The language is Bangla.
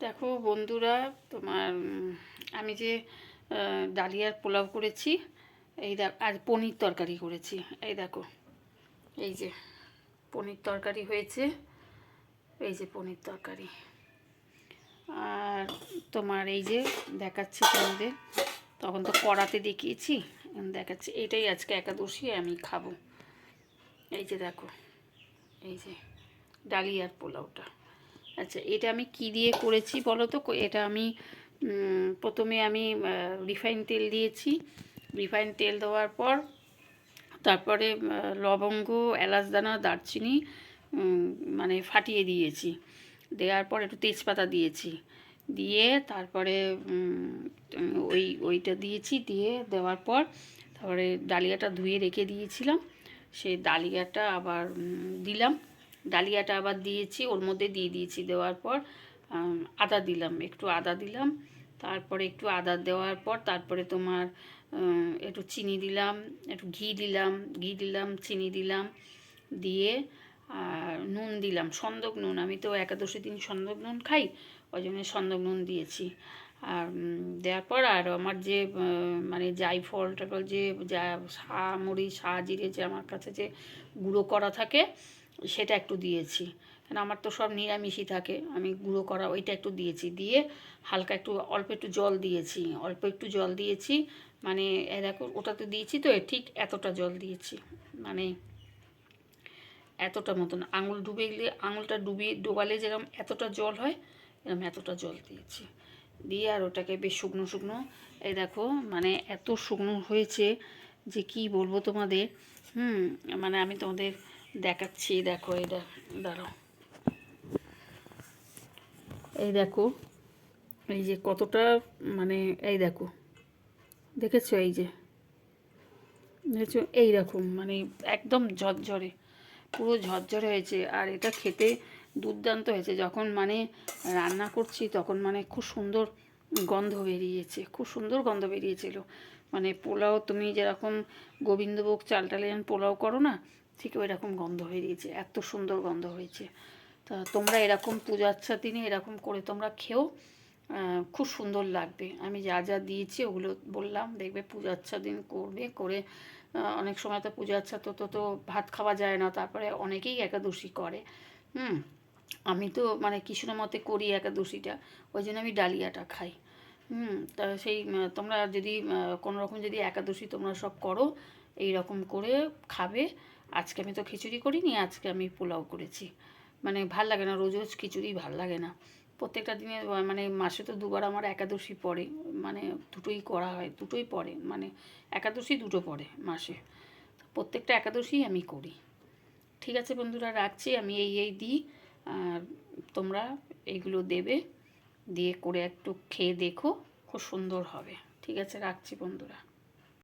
দেখো বন্ধুরা, তোমার আমি যে ডালিয়ার পোলাও করেছি, এই আর পনির তরকারি করেছি। এই দেখো, এই যে পনির তরকারি হয়েছে, এই যে পনির তরকারি। আর তোমার এই যে দেখাচ্ছি তোমাদের, তখন তো কড়াতে দেখিয়েছি, দেখাচ্ছি। এটাই আজকে একাদশী আমি খাবো। এই যে দেখো, এই যে ডালিয়ার পোলাওটা। আচ্ছা, এটা আমি কি দিয়ে করেছি বলো তো? এটা আমি প্রথমে আমি রিফাইন তেল দিয়েছি। রিফাইন তেল দেওয়ার পর তারপরে লবঙ্গ, এলাচ দানা, দারচিনি মানে ফাটিয়ে দিয়েছি। দেওয়ার পর একটু তেজপাতা দিয়েছি, দিয়ে তারপরে ওইটা দিয়েছি। দেওয়ার পর তারপরে ডালিয়াটা ধুয়ে রেখে দিয়েছিলাম, সেই ডালিয়াটা আবার দিলাম। ডালিয়াটা আবার দিয়েছি, ওর মধ্যে দিয়ে দিয়েছি। দেওয়ার পর আদা দিলাম, একটু আদা দিলাম। তারপরে একটু আদা দেওয়ার পর তারপরে তোমার একটু চিনি দিলাম, একটু ঘি দিলাম, চিনি দিলাম, দিয়ে আর নুন দিলাম, সন্দক নুন। আমি তো একাদশী দিন সন্দক নুন খাই, ওই জন্য সন্দক নুন দিয়েছি। আর দেওয়ার পর আর আমার যে মানে জায়ফল টাইফল যে মরিচ, জিরে যে আমার কাছে যে গুঁড়ো করা থাকে, সেটা একটু দিয়েছি। কারণ আমার তো সব নিরামিষই থাকে, আমি গুঁড়ো করা ওইটা একটু দিয়েছি। দিয়ে হালকা একটু অল্প একটু জল দিয়েছি। মানে দেখো, ওটাতে দিয়েছি তো ঠিক এতটা জল দিয়েছি, মানে এতটা মতন আঙুলটা ডোবালে যেরকম এতটা জল হয়, এরকম এতটা জল দিয়েছি। দিয়ে আর ওটাকে বেশ শুকনো শুকনো, এই দেখো মানে এত শুকনো হয়েছে যে কি বলবো তোমাদের। মানে আমি তোমাদের দেখাচ্ছি, দেখো এটা, দাঁড়াও, এই দেখো, এই যে কতটা, মানে এই দেখো, দেখেছো? এই যে দেখেছো, এইরকম মানে একদম ঝরঝরে, পুরো ঝরঝরে হয়েছে। আর এটা খেতে দুর্দান্ত হয়েছে। যখন মানে রান্না করছি তখন মানে খুব সুন্দর গন্ধ বেরিয়েছে, খুব সুন্দর গন্ধ বেরিয়েছিল। মানে পোলাও তুমি যেরকম গোবিন্দভোগ চাল টালে যেমন পোলাও করো না, ঠিক ওই রকম গন্ধ বেরিয়েছে, এত সুন্দর গন্ধ হয়েছে। তা তোমরা এরকম পূজা আচ্ছার দিনে এরকম করে তোমরা খেও, খুব সুন্দর লাগবে। আমি যা যা দিয়েছি ওগুলো বললাম, দেখবে পূজা আচ্ছার দিন করবে। করে অনেক সময় তো পূজা আচ্ছা তো ভাত খাওয়া যায় না, তারপরে অনেকেই একাদশী করে। আমি তো মানে কৃষ্ণ মতে করি একাদশীটা, ওই জন্য আমি ডালিয়াটা খাই। তা সেই তোমরা যদি কোনো রকম যদি একাদশী তোমরা সব করো, এই রকম করে খাবে। আজকে আমি তো খিচুড়ি করিনি, আজকে আমি পোলাও করেছি। মানে ভাল লাগে না, রোজ রোজ খিচুড়ি ভাল লাগে না। প্রত্যেকটা দিনে মানে মাসে তো দুবার আমার একাদশী পড়ে, মানে দুটোই করা হয়, দুটোই পড়ে, মানে একাদশী দুটো পড়ে মাসে। প্রত্যেকটা একাদশী আমি করি। ঠিক আছে বন্ধুরা, রাখছি। আমি এই দিই, আর তোমরা এইগুলো দেবে, দিয়ে করে একটু খেয়ে দেখো, খুব সুন্দর হবে। ঠিক আছে, রাখছি বন্ধুরা।